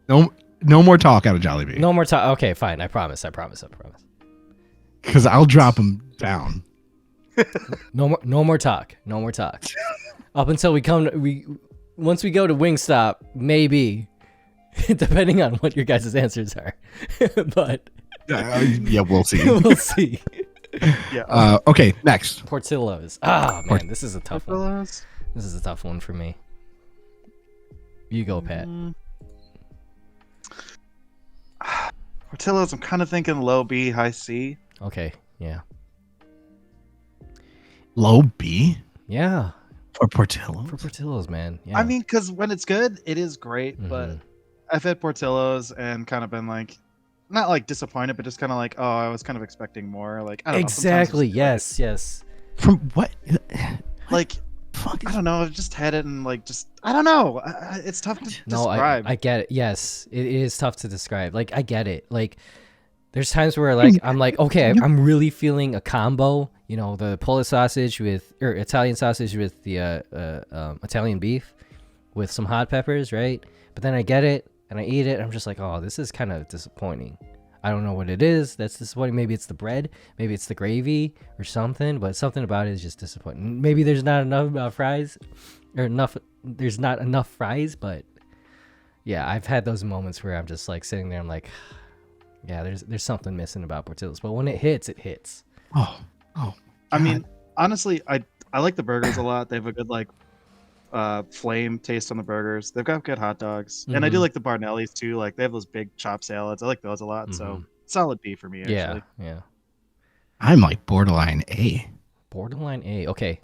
No more talk out of Jollibee. No more talk. Okay, fine. I promise. Because I'll drop him down. No more talk. No more talk. Up until once we go to Wingstop, maybe, depending on what your guys' answers are. But yeah, we'll see. We'll see. Yeah. Okay, next. Portillo's. Oh man, this is a tough one. This is a tough one for me. You go, Pat. Portillo's, I'm kind of thinking low B, high C. Okay, yeah. Low B? Yeah. For Portillo's? For Portillo's, man. Yeah. I mean, because when it's good, it is great, but I've had Portillo's and kind of been like, not like disappointed, but just kind of like, oh, I was kind of expecting more. Like, I don't know. Exactly. Yes. From what? Like, I don't know. I've just had it and like, just, I don't know. It's tough to describe. I get it. Yes, it is tough to describe. Like, I get it. Like, there's times where like I'm like, okay, I'm really feeling a combo. You know, the Polish sausage or Italian sausage with the Italian beef with some hot peppers, right? But then I get it and I eat it. And I'm just like, oh, this is kind of disappointing. I don't know what it is. That's disappointing. Maybe it's the bread. Maybe it's the gravy or something. But something about it is just disappointing. Maybe there's not enough fries, or enough. There's not enough fries. But yeah, I've had those moments where I'm just like sitting there. I'm like, yeah, there's something missing about Portillo's. But when it hits, it hits. Oh. I mean, honestly, I like the burgers a lot. They have a good like flame taste on the burgers. They've got good hot dogs, and I do like the Barnelli's too. Like they have those big chop salads. I like those a lot. So solid B for me. Actually. Yeah. I'm like borderline A. Borderline A. Okay.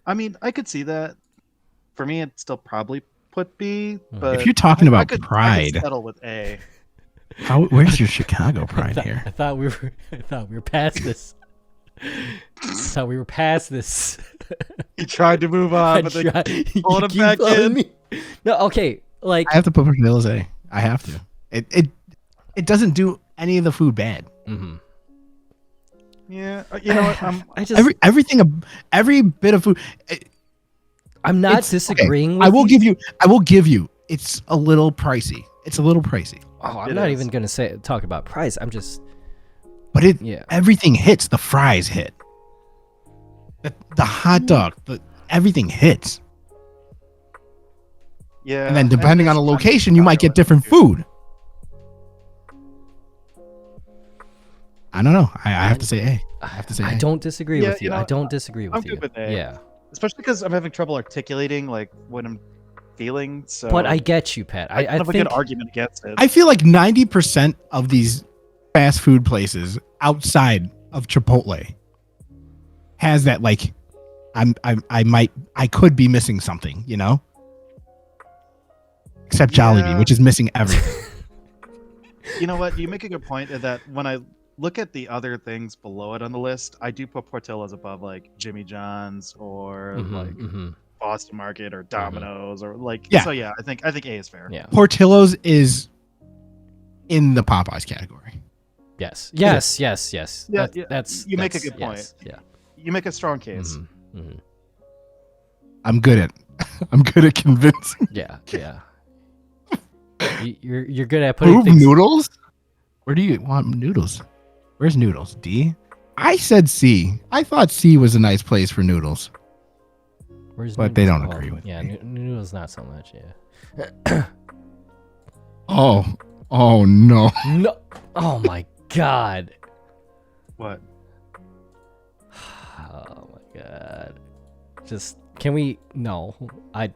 I mean, I could see that. For me, I'd still probably put B. But if you're talking about I could pride, settle with A. Where's your Chicago pride here? I thought we were past this. We were past this. He tried to move on, but they pulled him back in. No, okay. Like I have to put Portillo's A. I have to. It doesn't do any of the food bad. Yeah, you know what? I just every bit of food. I'm not disagreeing. Okay. I will give you. It's a little pricey. Oh, I'm not even gonna talk about price. I'm just. But everything hits. The fries hit. The hot dog. Everything hits. Yeah. And then depending on the location, you might get different food. I don't know. I have to say A. I don't disagree with you. know, I don't disagree with I'm you. good with A. Yeah. Especially because I'm having trouble articulating like what I'm feeling. So. But I get you, Pat. I have think a good argument against it. I feel like 90% of these fast food places outside of Chipotle has that like I could be missing something, you know? Except Jollibee, which is missing everything. You know what? You make a good point that when I look at the other things below it on the list, I do put Portillo's above like Jimmy John's or Boston Market or Domino's or like so yeah, I think A is fair. Yeah. Portillo's is in the Popeyes category. Yes. Yeah, That's you make a good point. Yes, yeah. You make a strong case. I'm good at convincing. Yeah. You're good at putting noodles? Where do you want noodles? Where's noodles? D? I said C. I thought C was a nice place for noodles. But they don't agree with me. Yeah, noodles not so much, yeah. Oh no. No. Oh my god. What? Oh my god. Just can we no. I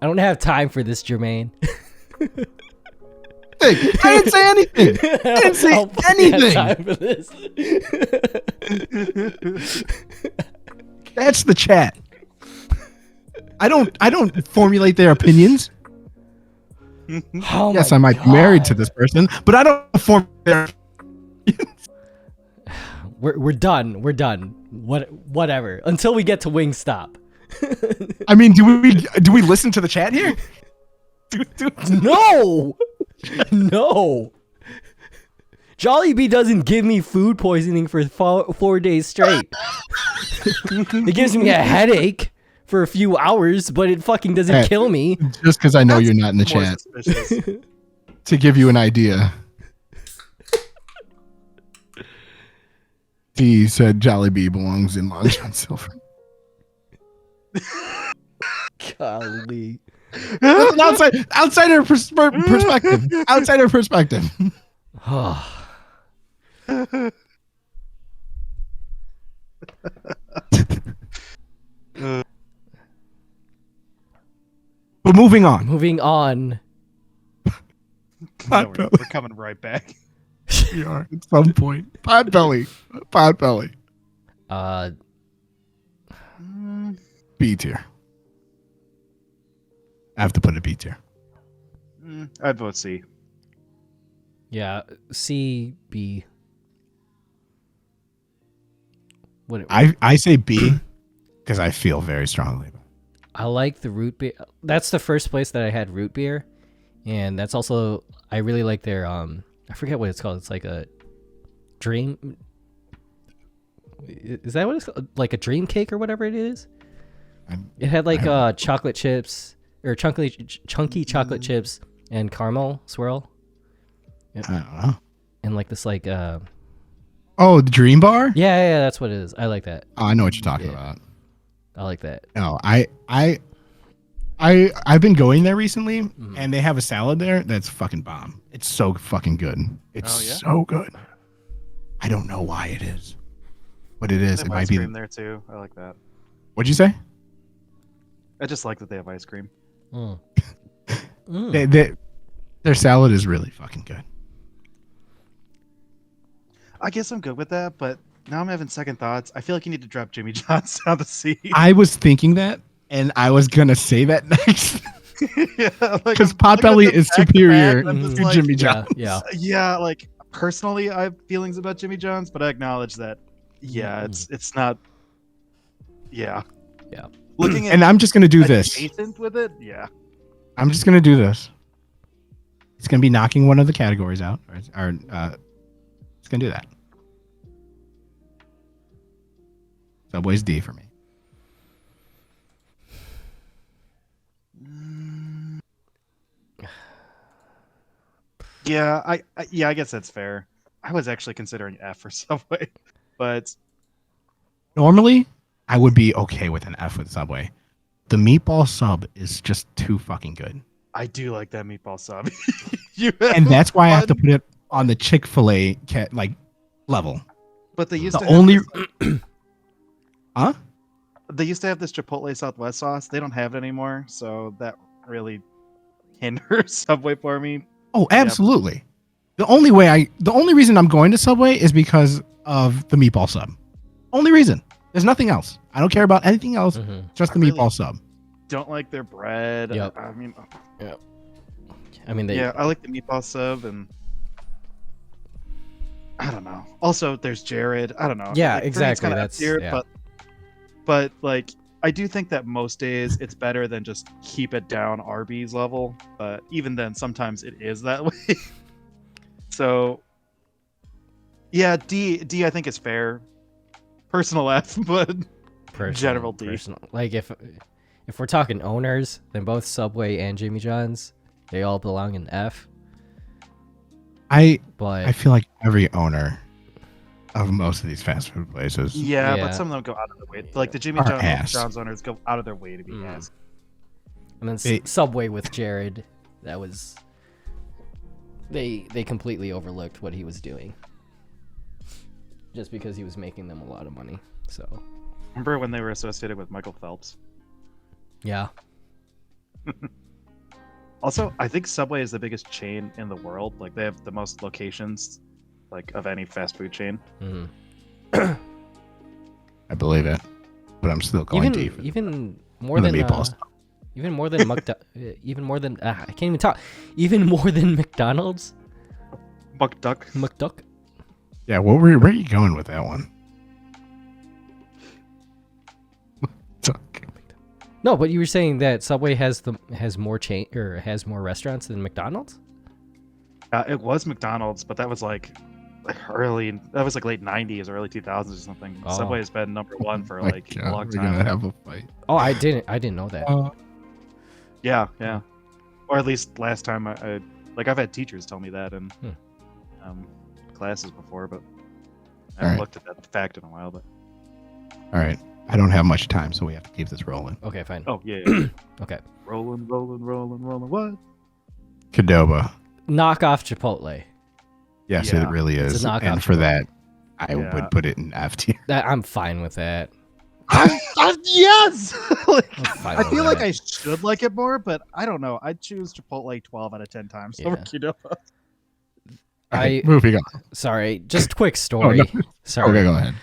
don't have time for this, Jermaine. I didn't say anything. I didn't say anything. Time for this. That's the chat. I don't formulate their opinions. Yes, I might be married to this person, but I don't formulate their opinions. We're done. We're done. Whatever. Until we get to Wingstop. I mean, do we listen to the chat here? No. No. Jollibee doesn't give me food poisoning for 4 days straight. It gives me a headache for a few hours, but it fucking doesn't kill me. Just because I know you're not in the chat. to give you an idea. He said Jollibee belongs in Long John Silver. Golly. That's an outsider perspective. Outsider perspective. But moving on. Moving on. No, we're coming right back. We are at some point. Potbelly. B tier. I have to put a B tier. I'd vote C. Yeah, C, B. What? I say B because I feel very strongly about it. I like the root beer. That's the first place that I had root beer, and that's also I really like their I forget what it's called. It's like a dream. Is that what it's called? Like a dream cake or whatever it is? It had like chocolate chips or chunky chocolate chips and caramel swirl. I don't know. And like this like Oh, the Dream Bar? Yeah, that's what it is. I like that. Oh, I know what you're talking about. I like that. No, I've been going there recently, and they have a salad there that's fucking bomb. It's so fucking good. It's so good. I don't know why it is, but it is. It might be there too. I like that. What'd you say? I just like that they have ice cream. Their salad is really fucking good. I guess I'm good with that, but now I'm having second thoughts. I feel like you need to drop Jimmy John's on the C. I was thinking that, and I was gonna say that next. Because Potbelly is superior to Jimmy John's. Yeah. Like personally, I have feelings about Jimmy John's, but I acknowledge that. Yeah, it's not. Yeah. Looking at and I'm just gonna do this. With it, yeah. I'm just gonna do this. It's gonna be knocking one of the categories out, or it's gonna do that. Subway's D for me. Yeah, I guess that's fair. I was actually considering F for Subway, but normally I would be okay with an F with Subway. The meatball sub is just too fucking good. I do like that meatball sub. And that's why I have to put it on the Chick-fil-A level. But they used to only Huh? They used to have this Chipotle Southwest sauce. They don't have it anymore, so that really hinders Subway for me. Oh, absolutely. The only reason I'm going to Subway is because of the meatball sub. Only reason. There's nothing else. I don't care about anything else. Just the meatball sub. Don't like their bread. Yep. I mean, I like the meatball sub, and I don't know. Also, there's Jared. I don't know. Yeah, like, exactly. That's weird, but like I do think that most days it's better than just keep it down Arby's level. But even then, sometimes it is that way. So yeah, D I think is fair. Personal F, but general D. Like if we're talking owners, then both Subway and Jimmy John's, they all belong in F. I feel like every owner of most of these fast food places. Yeah, but some of them go out of their way. Like the Jimmy John's owners go out of their way to be ass. And then Subway with Jared, that was they completely overlooked what he was doing. Just because he was making them a lot of money. So remember when they were associated with Michael Phelps? Yeah. Also, I think Subway is the biggest chain in the world. Like they have the most locations, like of any fast food chain. I believe it, but I'm still going deep. Even more than meatballs. Even more than I can't even talk. Even more than McDonald's. McDuck. Yeah, where are you going with that one? No, but you were saying that Subway has more restaurants than McDonald's? It was McDonald's, but that was like early. That was like late '90s or early 2000s or something. Oh. Subway has been number one for a long time. We're gonna have a fight. Oh, I didn't know that. Yeah. Or at least last time I Like I've had teachers tell me that in classes before, but I haven't looked at that fact in a while. But all right, I don't have much time, so we have to keep this rolling. Okay, fine. oh yeah. Okay. Rolling. What? Qdoba. Knockoff Chipotle. Yes, Yeah. it really It's a is. knockoff And for Chipotle. that, I Yeah. would put it in F tier. I'm fine with that. Yes. Like, I'm fine I with feel like that. I should like it more, but I don't know. I'd choose Chipotle 12 out of 10 times over Yeah. Qdoba. Okay, moving on. Sorry, just quick story. no. Sorry. Okay, go ahead.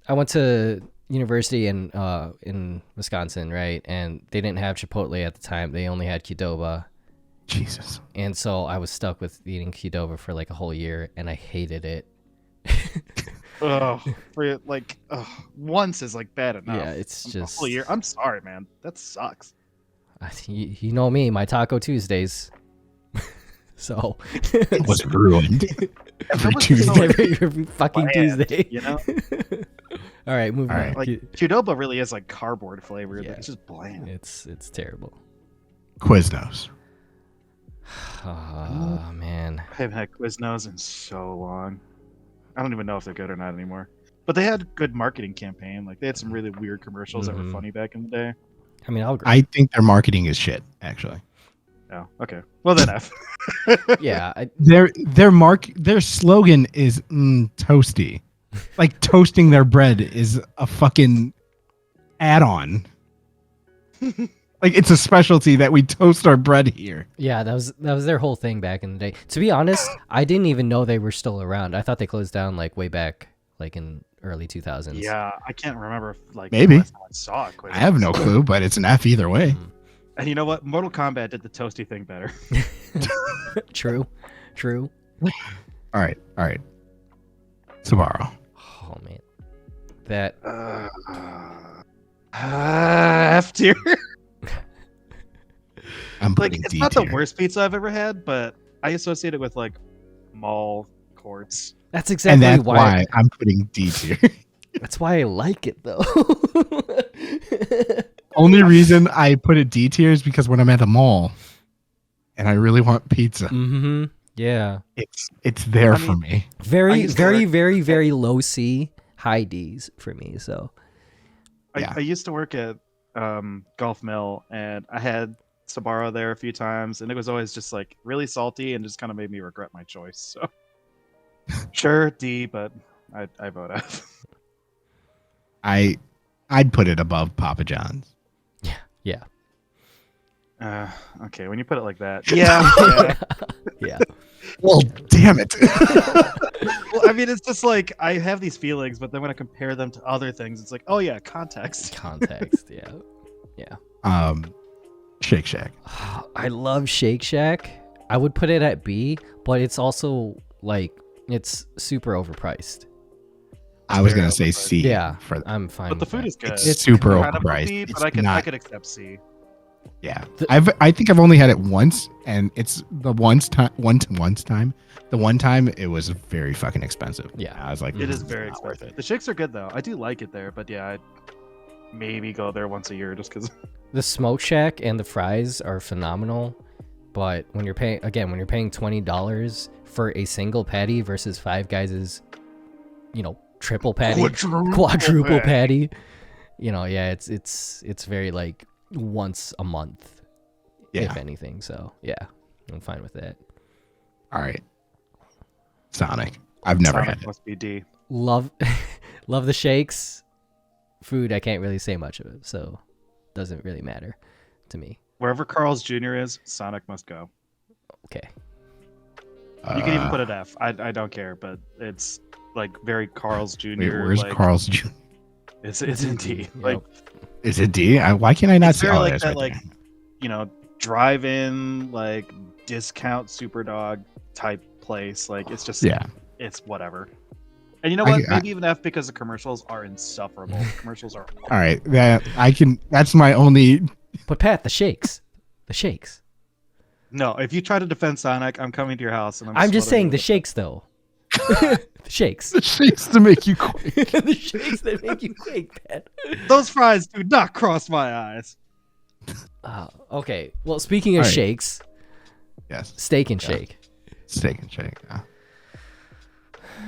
I went to university in Wisconsin, right? And they didn't have Chipotle at the time. They only had Qdoba. Jesus. And so I was stuck with eating Qdoba for like a whole year, and I hated it. Oh, for like once is like bad enough. Yeah, it's A just whole year. I'm sorry, man. That sucks. you know me, my Taco Tuesdays. So It was ruined. Every was Tuesday. so- every fucking Bland, Tuesday. you know? All right, moving All on. right. Like Qdoba really is like cardboard flavored. Yeah. Like, it's just bland. It's terrible. Quiznos. Oh man. I haven't had Quiznos in so long. I don't even know if they're good or not anymore. But they had a good marketing campaign. Like they had some really weird commercials that were Mhm. funny back in the day. I mean, I'll agree. I think their marketing is shit, actually. Oh, okay. Well then F. Yeah, Their slogan is toasty. Like toasting their bread is a fucking add-on. Like it's a specialty that we toast our bread here. yeah, that was their whole thing back in the day. To be honest, I didn't even know they were still around. I thought they closed down like way back, like in early 2000s. Yeah, I can't remember if like Maybe. the last time I saw it. I have no clue, but it's an F either way. And you know what? Mortal Kombat did the toasty thing better. True. All right. Sabaro. Oh man, that F tier. I'm Like putting it's D not tier. the worst pizza I've ever had, but I associate it with like mall courts. that's And exactly that's why. why I'm putting D tier. That's why I like it though. Only reason I put it D tier is because when I'm at the mall and I really want pizza, Mm-hmm. Yeah. it's there I for mean, me. I Very, used to very, work- very, very low C, high D's for me. So Yeah. I used to work at Gulf Mill, and I had Sabaro there a few times, and it was always just like really salty and just kind of made me regret my choice. So sure D, but I vote F. I'd put it above Papa John's. yeah. Okay, when you put it like that, yeah. Yeah. Well, damn it. Well, I mean, it's just like I have these feelings, but then when I compare them to other things, it's like, oh yeah, context. Context. Yeah. Shake Shack. I love Shake Shack. I would put it at B, but it's also like it's super overpriced. I was very gonna say overpriced. C. Yeah, for that. I'm fine. But the with food that. is good. It's super Kind of overpriced. B, It's but I not. could accept C. Yeah, The- I think I've only had it once, and it's the one time. The one time it was very fucking expensive. Yeah. I was like, It is "This very not worth expensive. it." The shakes are good though. I do like it there, but yeah, I'd maybe go there once a year just because. The Smoke Shack and the fries are phenomenal, but when you're paying $20 for a single patty versus Five Guys' triple patty, quadruple patty, it's very like once a month, Yeah. if anything. So yeah, I'm fine with that. All right. Sonic. I've never had it. Must be D. Love the shakes. Food, I can't really say much of it, so doesn't really matter to me. Wherever Carl's Jr. is, Sonic must go. Okay. You can even put it F. I don't care, but it's like very Carl's Jr. Wait, where's like, Carl's Jr.? It's in D. Yep. Like Is it D? Why can't I not it's see very all like this that, right like there? drive-in like discount Superdog type place. Like it's just Yeah. it's whatever. And you know I- what? I- Maybe even F because the commercials are insufferable. Commercials are All right. That's my only. But Pat, the shakes. No, if you try to defend Sonic, I'm coming to your house and I'm just saying the shake. shakes though. The shakes. The shakes to make you quick. The shakes that make you quake, Pat. Those fries do not cross my eyes. Okay. Well, speaking of All right. shakes, Yes. Steak and Yeah. Shake. Steak and Shake. Yeah.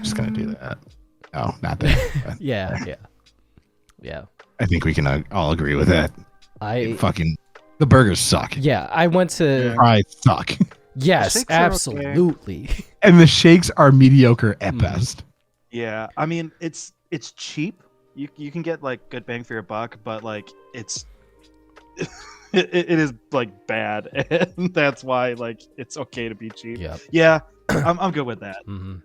Just gonna do that. No, not that. Yeah. I think we can all agree with that. The burgers suck. Yeah, I went to. Fries suck. Yes, shakes are okay. absolutely. And the shakes are mediocre at best. Yeah, I mean it's cheap. You can get like good bang for your buck, but like it is like bad, and that's why like it's okay to be cheap. Yep. Yeah, I'm good with that.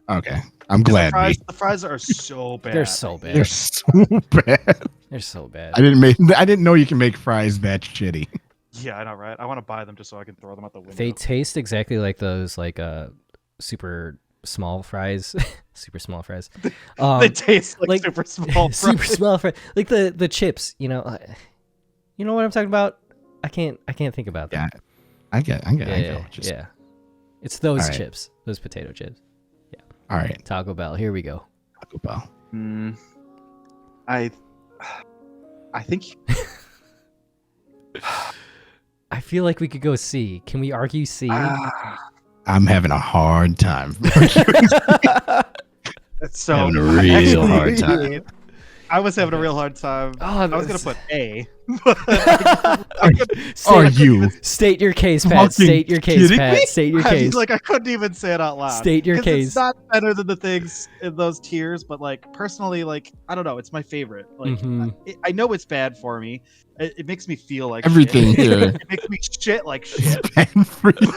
Okay, I'm glad. The fries are so bad. They're so bad. They're so bad. They're so bad. I didn't know you can make fries that shitty. Yeah, I know, right? I want to buy them just so I can throw them out the window. They taste exactly like those like super small fries. Super small fries. They taste like super small fries. Super small fries. Like the chips, you know what I'm talking about? I can't think about them. Yeah, I get. Yeah. It's those right. chips. Those potato chips. Yeah. All right. Taco Bell. Here we go. Taco Bell. I think I feel like we could go C. Can we argue C? I'm having a hard time. That's so having a real hard time. I was having a real hard time. I was gonna put A. State your case, Pat. State your case, Pat. State your case. I couldn't even say it out loud. State your case. It's not better than the things in those tiers, but like personally, like I don't know, it's my favorite. Like I know it's bad for me. It makes me feel like everything shit. here. It makes me shit like shit. It's bad for you.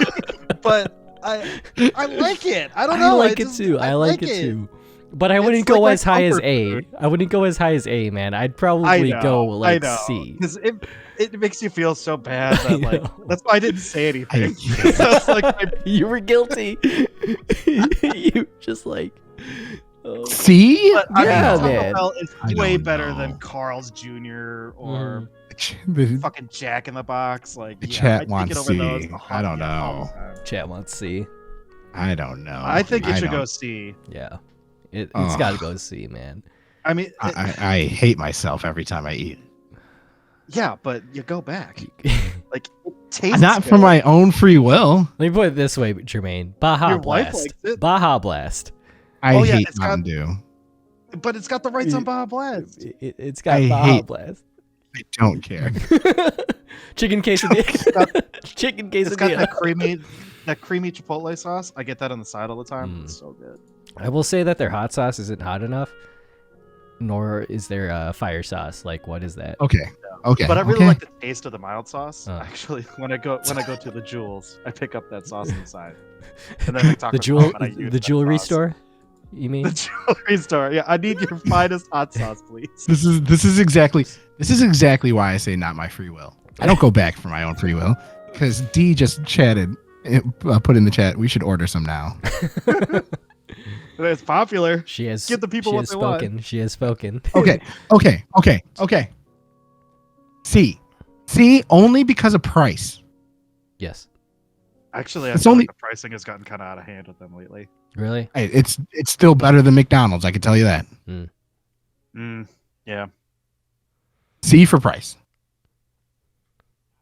But I like it. I don't know. I like it too. I like it too. But I wouldn't go as high as A. I wouldn't go as high as A, man. I'd probably go like C. Because it makes you feel so bad that like that's why I didn't say anything. I was like, you were guilty. You just like C? But, yeah, man. Taco Bell is way better than Carl's Jr. or fucking Jack in the Box. Like the chat wants C. I don't know. Chat wants C. I don't know. I think it should go C. Yeah. It's got to go C, man. I mean, I hate myself every time I eat. Yeah, but you go back. Like, it tastes not good. for my own free will. Let me put it this way, Jermaine. Baja Your Blast. wife likes it. Baja Blast. I hate Mountain Dew. But it's got the rights on Baja Blast. It's got Baja Blast. I don't care. Chicken quesadilla. Chicken quesadilla. It's got that creamy chipotle sauce. I get that on the side all the time. It's so good. I will say that their hot sauce isn't hot enough, nor is their fire sauce. Like, what is that? Okay. Okay. But I really like the taste of the mild sauce. Actually, when I go to the Jewels, I pick up that sauce on the side. And then the jewelry store. You mean the jewelry store? Yeah, I need your finest hot sauce, please. This is exactly why I say not my free will. I don't go back for my own free will because D just chatted, put in the chat. We should order some now. It's popular. She has. Give the people what they want. She has spoken. Okay. C only because of price. Yes. Actually, I feel like the pricing has gotten kind of out of hand with them lately. Really? Hey, it's still better than McDonald's. I can tell you that. Yeah. C for price.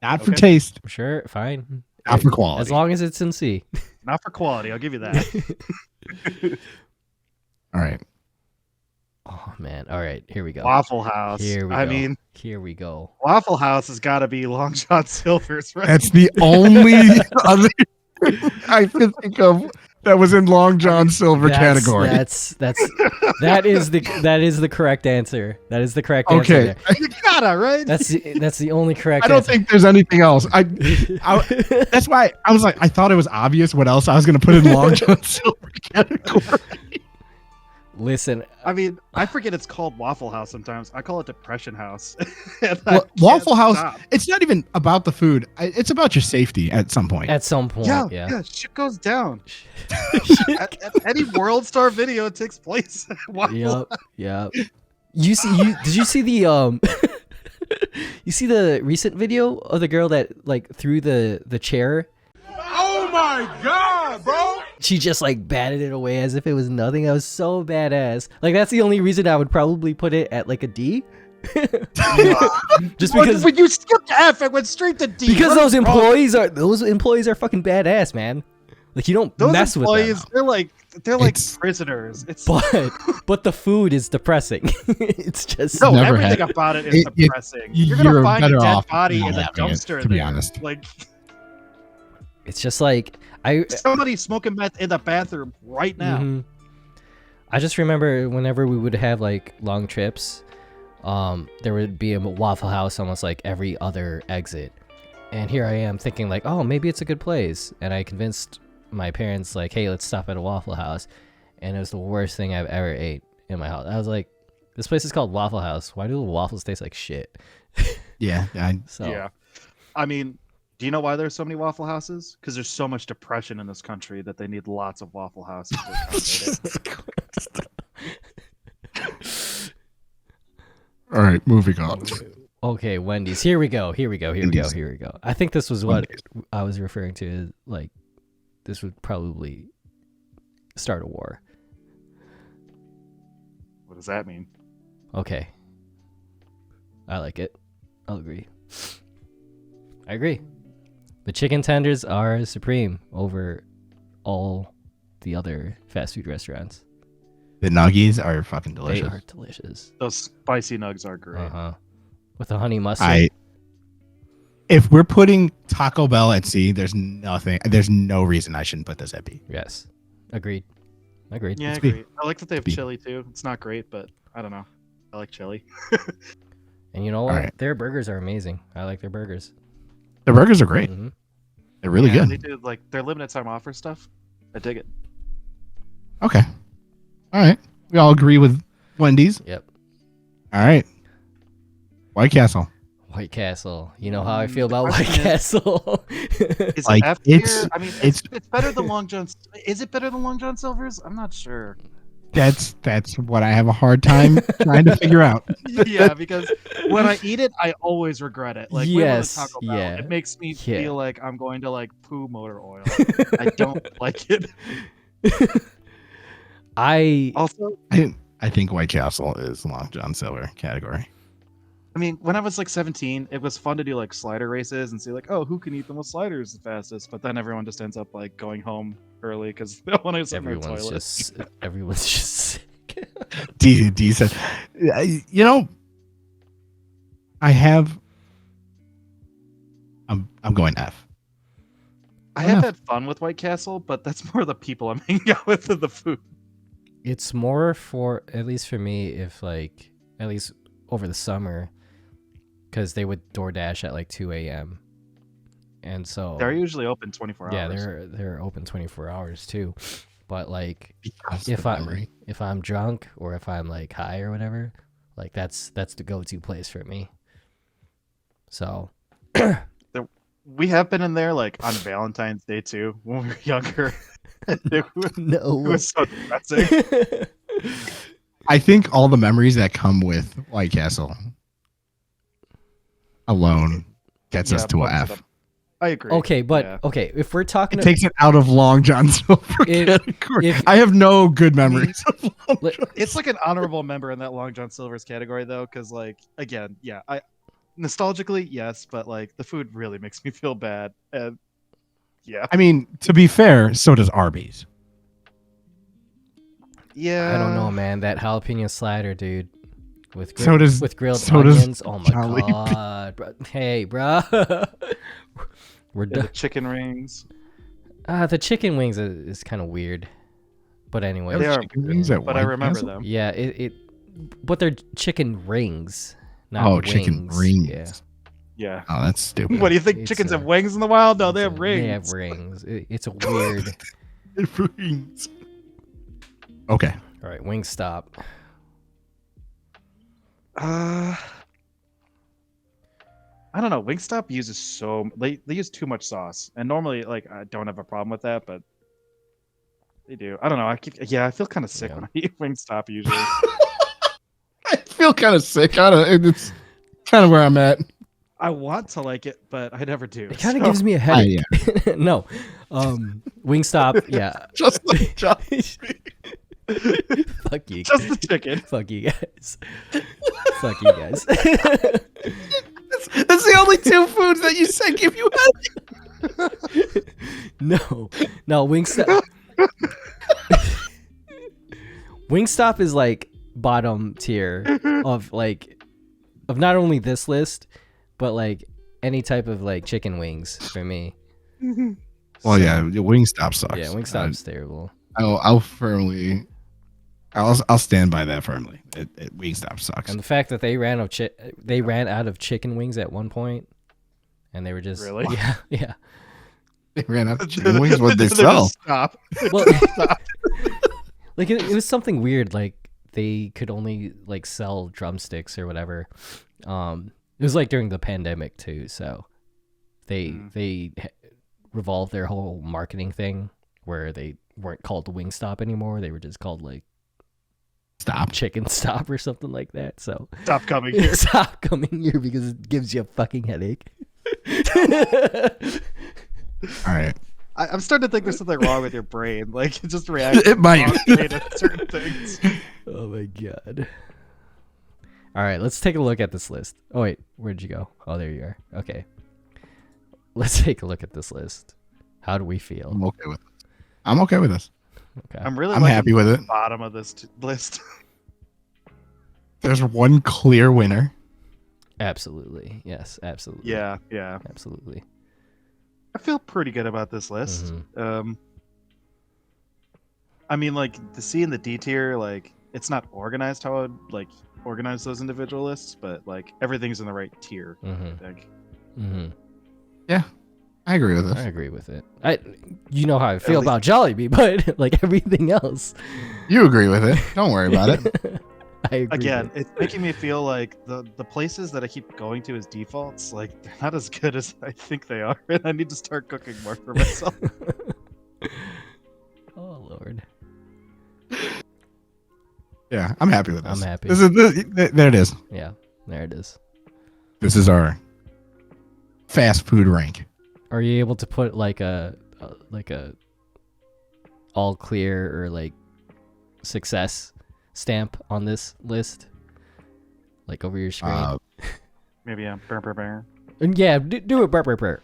Not for taste. Sure. Fine. Not for quality. As long as it's in C. Not for quality. I'll give you that. All right. Oh man! All right, here we go. Waffle House. Here we go. Waffle House has got to be Long John Silver's, right? That's the only other I could think of that was in Long John Silver category. That is the correct answer. That is the correct answer. Okay, you gotta right. That's the only correct. I don't think there's anything else. That's why I was like, I thought it was obvious what else I was going to put in Long John Silver category. Listen, I mean, I forget it's called Waffle House sometimes. I call it Depression House. Waffle House, it's not even about the food. It's about your safety at some point. Yeah. Shit goes down. at any World Star video, it takes place. Yep. Did you see the you see the recent video of the girl that like threw the chair? Oh my god, bro! She just like batted it away as if it was nothing. That was so badass. Like that's the only reason I would probably put it at like a D. Just because when you skipped F, it went straight to D. because those employees are fucking badass, man. Like you don't those mess with employees, them. they're like It's- prisoners. It's But the food is depressing. It's just no, never everything had- about it is it- depressing. You're gonna you're find a better dead off body not in the having it, dumpster. to be there. honest. Like it's just like I somebody smoking meth in the bathroom right now. Mhm. I just remember whenever we would have like long trips, there would be a Waffle House almost like every other exit. And here I am thinking like, oh, maybe it's a good place. And I convinced my parents like, hey, let's stop at a Waffle House. And it was the worst thing I've ever ate in my house. I was like, this place is called Waffle House. Why do the waffles taste like shit? Yeah, So Yeah, I mean, do you know why there's so many Waffle Houses? Because there's so much depression in this country that they need lots of Waffle Houses to accommodate it. all right, moving on. okay, Wendy's. Here we go. Wendy's. I think this was what Wendy's. I was referring to. Like, this would probably start a war. What does that mean? Okay. I like it. I'll agree. I agree. The chicken tenders are supreme over all the other fast food restaurants. The nuggies are fucking delicious. They are delicious. Those spicy nugs are great. Uh-huh. With the honey mustard. If we're putting Taco Bell at C, there's no reason I shouldn't put this at B. Yes. Agreed. Agreed. Yeah, I It's B. agree. I like that they have B. chili too. It's not great, but I don't know. I like chili. And you know what? Alright. Their burgers are amazing. I like their burgers. The burgers are great. Mhm. They're really Yeah, good. They do like their limited time offer stuff. I dig it. Okay. All right. We all agree with Wendy's. Yep. All right. White Castle. White Castle. You know how I feel about question White is- Castle. Is Like, it F tier? it's- I mean, it's- it's better than Long John. Is it better than Long John Silver's? I'm not sure. That's what I have a hard time trying to figure out. Yeah, because when I eat it, I always regret it. Like Yes, when I Taco Bell, yeah. it makes me Yeah. feel like I'm going to like poo motor oil. I don't like it. I Also, I think White Castle is Long John Silver category. I mean, when I was like 17, it was fun to do like slider races and see like, oh, who can eat the most sliders the fastest? But then everyone just ends up like going home early because they don't want to sit in their toilet. everyone's just sick. D said, you know, I'm going F. I have had fun with White Castle, but that's more the people I'm hanging out with than the food. It's more for, at least for me, if like at least over the summer, because they would DoorDash at like 2 a.m. And so They're usually open 24 yeah, hours. they're open 24 hours too. But like Because if of memory. I'm drunk or if I'm like high or whatever, like that's the go-to place for me. So We have been in there like on Valentine's Day too when we were younger. It was so depressing. I think all the memories that come with White Castle alone gets us Yeah, to a bumps it F. up. I agree. okay, but Yeah. okay, if we're talking It takes it out of Long John Silver category. if- I have no good memories of Long Let- John. It's like an honorable member in that Long John Silver's category though, because like again, yeah, I nostalgically yes, but like the food really makes me feel bad, and yeah, I mean, to be fair, so does Arby's. yeah. I don't know, man. That jalapeno slider, dude, with So does- with grilled so does onions. Oh my Jollibee. god, bro. Hey, bro. We're Yeah, the done. chicken rings. The chicken wings is kind of weird, but anyway. They are, Chicken wings at but I White remember Castle? them. Yeah, but they're chicken rings, not Oh, wings. chicken rings. Yeah. Yeah. Oh, that's stupid. What do you think? It's Chickens a- have wings in the wild? No, they have rings. They have rings. It's a weird. Rings. Okay. All right, Wingstop. I don't know. Wingstop uses they use too much sauce, and normally like I don't have a problem with that, but they do. I don't know. I feel kind of sick Yeah. when I eat Wingstop usually. I feel kind of sick. It's kind of where I'm at. I want to like it, but I never do. It kind of so- gives me a headache. No, Wingstop. Yeah. Just like Fuck you. just the chicken. Fuck you guys. Fuck you guys. That's the only two foods that you said give you headache. No, Wingstop. Wingstop is like bottom tier of not only this list, but like any type of like chicken wings for me. Well, yeah, Wingstop sucks. Yeah, Wingstop's terrible. I'll stand by that firmly. Wingstop sucks. And the fact that they ran out of chicken wings at one point, and they were just Really? yeah. They ran out of chicken wings. What they sell? Stop. Well, like it was something weird. Like they could only like sell drumsticks or whatever. It was like during the pandemic too, so they revolved their whole marketing thing where they weren't called Wingstop anymore. They were just called like Chicken Stop or something like that. So Stop coming here. Stop coming here because it gives you a fucking headache. All right. I'm starting to think there's something wrong with your brain. Like, it just reacts It might. to certain things. Oh my god. All right, let's take a look at this list. Oh wait, where'd you go? Oh, there you are. Okay. Let's take a look at this list. How do we feel? I'm okay with this. Okay. I'm happy with it. The bottom of this list. There's one clear winner. Absolutely. Yes, absolutely. Yeah. Absolutely. I feel pretty good about this list. Mhm. I mean, like, the C and the D tier, like, it's not organized how I would like organize those individual lists, but like everything's in the right tier. I think. Yeah, I agree with this. I agree with it. You know how I feel about Jollibee, but like everything else, You agree with it. Don't worry about it. I agree. Again, it's making me feel like the places that I keep going to as defaults, like they're not as good as I think they are, and I need to start cooking more for myself. Oh Lord. Yeah, I'm happy with this. I'm happy. There it is. Yeah, there it is. This is our fast food rank. Are you able to put like a all clear or like success stamp on this list, like over your screen? Maybe I'm burr. And yeah, do it, burr. Do it, burr.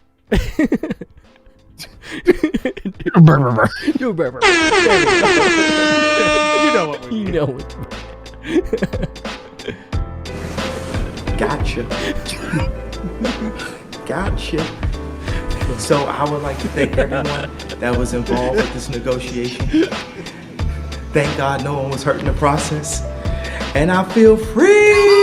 You know what we You mean. know it. Gotcha. So I would like to thank everyone that was involved with this negotiation. Thank God no one was hurt in the process. And I feel free.